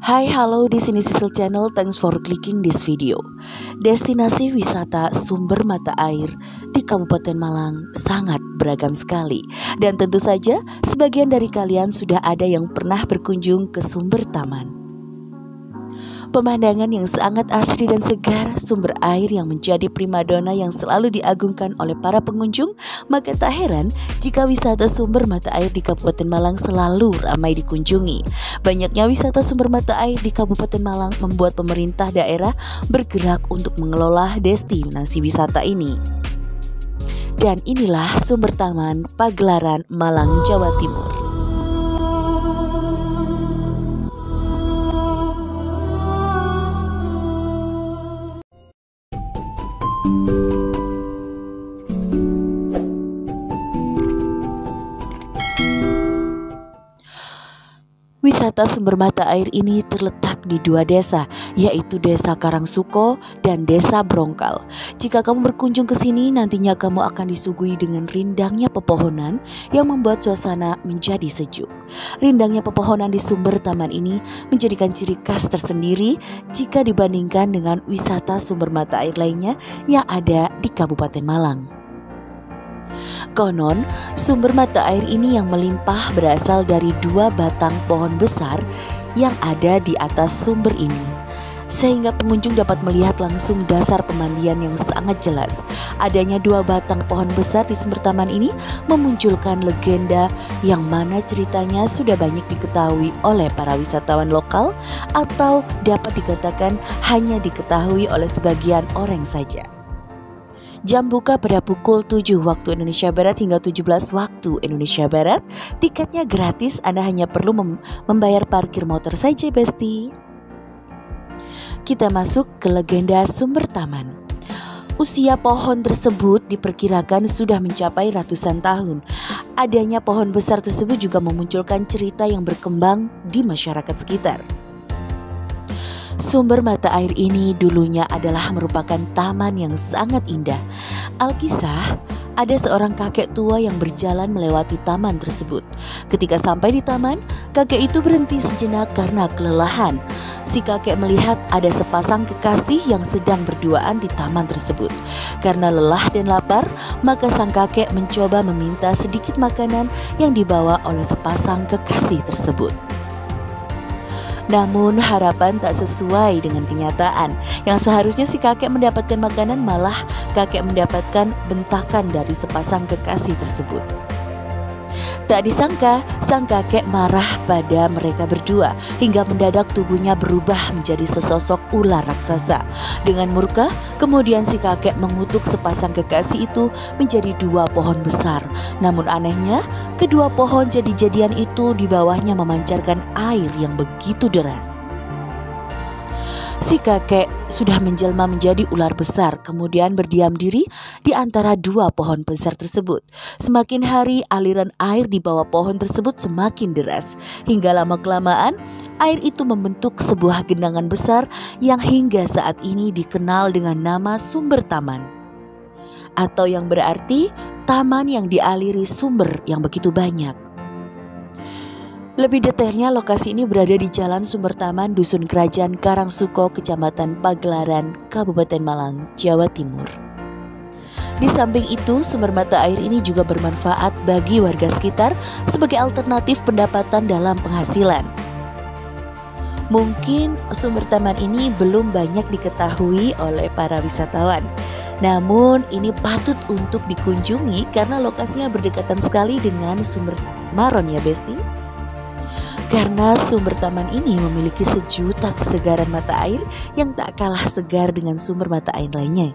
Hai, halo, di sini Sisil Channel. Thanks for clicking this video. Destinasi wisata sumber mata air di Kabupaten Malang sangat beragam sekali. Dan tentu saja sebagian dari kalian sudah ada yang pernah berkunjung ke sumber taman. Pemandangan yang sangat asri dan segar, sumber air yang menjadi primadona yang selalu diagungkan oleh para pengunjung, maka tak heran jika wisata sumber mata air di Kabupaten Malang selalu ramai dikunjungi. Banyaknya wisata sumber mata air di Kabupaten Malang membuat pemerintah daerah bergerak untuk mengelola destinasi wisata ini. Dan inilah sumber taman Pagelaran Malang, Jawa Timur. Wisata sumber mata air ini terletak di dua desa, yaitu Desa Karangsuko dan Desa Brongkal. Jika kamu berkunjung ke sini, nantinya kamu akan disuguhi dengan rindangnya pepohonan yang membuat suasana menjadi sejuk. Rindangnya pepohonan di sumber taman ini menjadikan ciri khas tersendiri jika dibandingkan dengan wisata sumber mata air lainnya yang ada di Kabupaten Malang. Konon, sumber mata air ini yang melimpah berasal dari dua batang pohon besar yang ada di atas sumber ini, sehingga pengunjung dapat melihat langsung dasar pemandian yang sangat jelas. Adanya dua batang pohon besar di sumber taman ini memunculkan legenda yang mana ceritanya sudah banyak diketahui oleh para wisatawan lokal atau dapat dikatakan hanya diketahui oleh sebagian orang saja. Jam buka pada pukul 7 waktu Indonesia Barat hingga 17 waktu Indonesia Barat. Tiketnya gratis, Anda hanya perlu membayar parkir motor saja, Besti. Kita masuk ke legenda sumber taman. Usia pohon tersebut diperkirakan sudah mencapai ratusan tahun. Adanya pohon besar tersebut juga memunculkan cerita yang berkembang di masyarakat sekitar. Sumber mata air ini dulunya adalah merupakan taman yang sangat indah. Alkisah, ada seorang kakek tua yang berjalan melewati taman tersebut. Ketika sampai di taman, kakek itu berhenti sejenak karena kelelahan. Si kakek melihat ada sepasang kekasih yang sedang berduaan di taman tersebut. Karena lelah dan lapar, maka sang kakek mencoba meminta sedikit makanan yang dibawa oleh sepasang kekasih tersebut. Namun harapan tak sesuai dengan kenyataan. Yang seharusnya si kakek mendapatkan makanan, malah kakek mendapatkan bentakan dari sepasang kekasih tersebut. Tak disangka, sang kakek marah pada mereka berdua hingga mendadak tubuhnya berubah menjadi sesosok ular raksasa. Dengan murka, kemudian si kakek mengutuk sepasang kekasih itu menjadi dua pohon besar. Namun anehnya, kedua pohon jadi-jadian itu di bawahnya memancarkan air yang begitu deras. Si kakek sudah menjelma menjadi ular besar, kemudian berdiam diri di antara dua pohon besar tersebut. Semakin hari aliran air di bawah pohon tersebut semakin deras, hingga lama-kelamaan air itu membentuk sebuah genangan besar yang hingga saat ini dikenal dengan nama sumber taman, atau yang berarti taman yang dialiri sumber yang begitu banyak. Lebih detailnya, lokasi ini berada di Jalan Sumber Taman, Dusun Kerajaan Karangsuko, Kecamatan Pagelaran, Kabupaten Malang, Jawa Timur. Di samping itu, sumber mata air ini juga bermanfaat bagi warga sekitar sebagai alternatif pendapatan dalam penghasilan. Mungkin sumber taman ini belum banyak diketahui oleh para wisatawan. Namun ini patut untuk dikunjungi karena lokasinya berdekatan sekali dengan sumber Maron ya, Besti. Karena sumber taman ini memiliki sejuta kesegaran mata air yang tak kalah segar dengan sumber mata air lainnya.